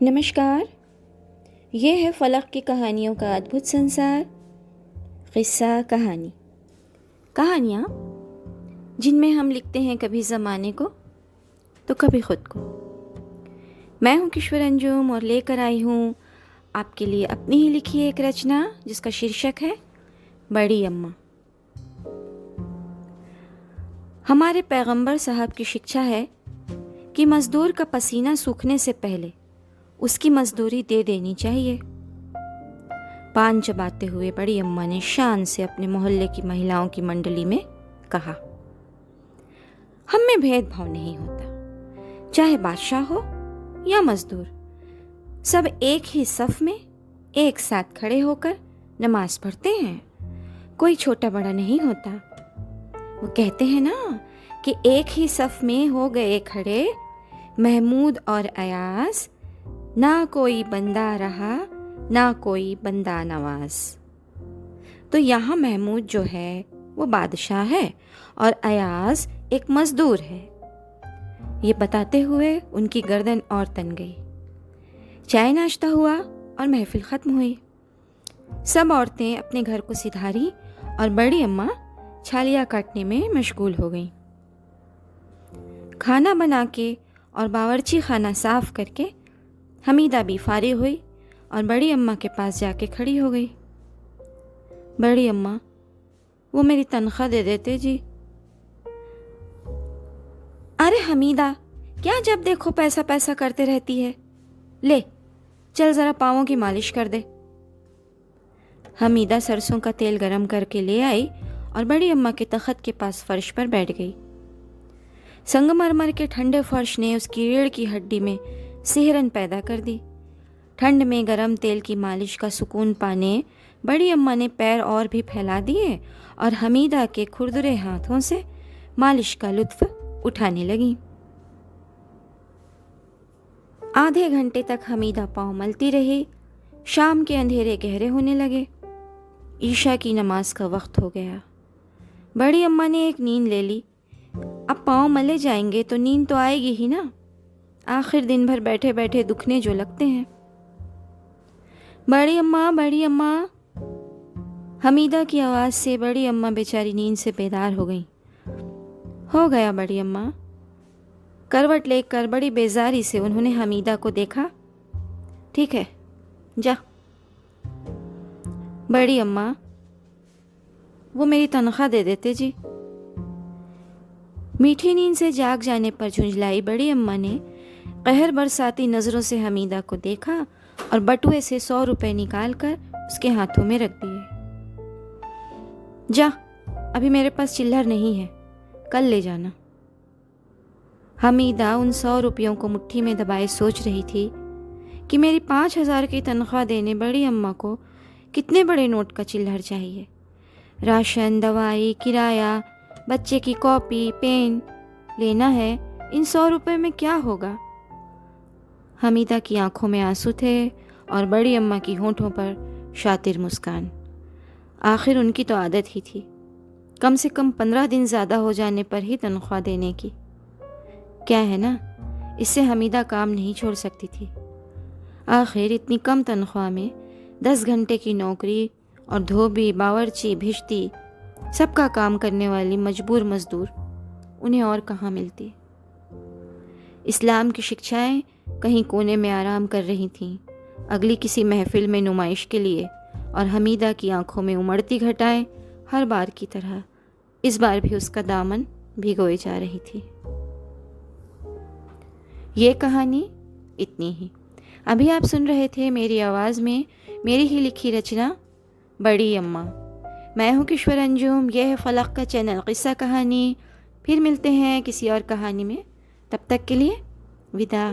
नमस्कार। ये है फलक की कहानियों का अद्भुत संसार। किस्सा कहानी। कहानियाँ जिनमें हम लिखते हैं कभी ज़माने को तो कभी ख़ुद को। मैं हूँ किश्वर अंजुम और लेकर आई हूँ आपके लिए अपनी ही लिखी एक रचना जिसका शीर्षक है बड़ी अम्मा। हमारे पैगंबर साहब की शिक्षा है कि मज़दूर का पसीना सूखने से पहले उसकी मजदूरी दे देनी चाहिए। पान चबाते हुए बड़ी अम्मा ने शान से अपने मोहल्ले की महिलाओं की मंडली में कहा, हम में भेदभाव नहीं होता, चाहे बादशाह हो या मजदूर, सब एक ही सफ में एक साथ खड़े होकर नमाज पढ़ते हैं। कोई छोटा बड़ा नहीं होता। वो कहते हैं ना कि एक ही सफ में हो गए खड़े महमूद और अयास, ना कोई बंदा रहा ना कोई बंदा नवाज। तो यहाँ महमूद जो है वो बादशाह है और अयाज एक मजदूर है। ये बताते हुए उनकी गर्दन और तन गई। चाय नाश्ता हुआ और महफिल ख़त्म हुई। सब औरतें अपने घर को सिधारी और बड़ी अम्मा छालियाँ काटने में मशगूल हो गईं। खाना बना के और बावर्ची खाना साफ करके हमीदा भी फारिग हुई और बड़ी अम्मा के पास जाके खड़ी हो गई। बड़ी अम्मा, वो मेरी तनख्वाह दे देते जी। अरे हमीदा, क्या जब देखो पैसा पैसा करते रहती है, ले चल ज़रा पाँवों की मालिश कर दे। हमीदा सरसों का तेल गरम करके ले आई और बड़ी अम्मा के तख्त के पास फर्श पर बैठ गई। संगमरमर के ठंडे फर्श ने उसकी रीढ़ की हड्डी में सिहरन पैदा कर दी। ठंड में गरम तेल की मालिश का सुकून पाने बड़ी अम्मा ने पैर और भी फैला दिए और हमीदा के खुरदुरे हाथों से मालिश का लुत्फ उठाने लगी। आधे घंटे तक हमीदा पाँव मलती रही। शाम के अंधेरे गहरे होने लगे। ईशा की नमाज का वक्त हो गया। बड़ी अम्मा ने एक नींद ले ली। अब पाँव मले जाएंगे तो नींद तो आएगी ही ना, आखिर दिन भर बैठे बैठे दुखने जो लगते हैं। बड़ी अम्मा, बड़ी अम्मा, हमीदा की आवाज़ से बड़ी अम्मा बेचारी नींद से बेदार हो गई। हो गया बड़ी अम्मा। करवट लेकर बड़ी बेजारी से उन्होंने हमीदा को देखा। ठीक है, जा। बड़ी अम्मा, वो मेरी तनख्वाह दे देते जी। मीठी नींद से जाग जाने पर झुंझलाई बड़ी अम्मा ने कहर बरसाती नज़रों से हमीदा को देखा और बटुए से 100 रुपए निकाल कर उसके हाथों में रख दिए। जा, अभी मेरे पास चिल्लर नहीं है, कल ले जाना। हमीदा उन 100 रुपयों को मुट्ठी में दबाए सोच रही थी कि मेरी 5,000 की तनख्वाह देने बड़ी अम्मा को कितने बड़े नोट का चिल्लर चाहिए। राशन, दवाई, किराया, बच्चे की कॉपी, पेन लेना है, इन 100 रुपए में क्या होगा। हमीदा की आंखों में आंसू थे और बड़ी अम्मा की होंठों पर शातिर मुस्कान। आखिर उनकी तो आदत ही थी कम से कम 15 दिन ज़्यादा हो जाने पर ही तनख्वाह देने की। क्या है ना, इससे हमीदा काम नहीं छोड़ सकती थी। आखिर इतनी कम तनख्वाह में 10 घंटे की नौकरी और धोबी, बावर्ची, भिश्ती, सबका काम करने वाली मजबूर मजदूर उन्हें और कहाँ मिलती। इस्लाम की शिक्षाएं कहीं कोने में आराम कर रही थीं, अगली किसी महफिल में नुमाइश के लिए, और हमीदा की आंखों में उमड़ती घटाएं हर बार की तरह इस बार भी उसका दामन भिगोए जा रही थी। ये कहानी इतनी ही। अभी आप सुन रहे थे मेरी आवाज़ में मेरी ही लिखी रचना बड़ी अम्मा। मैं हूँ किश्वर अंजुम। यह है फलक का चैनल किस्सा कहानी। फिर मिलते हैं किसी और कहानी में। तब तक के लिए विदा।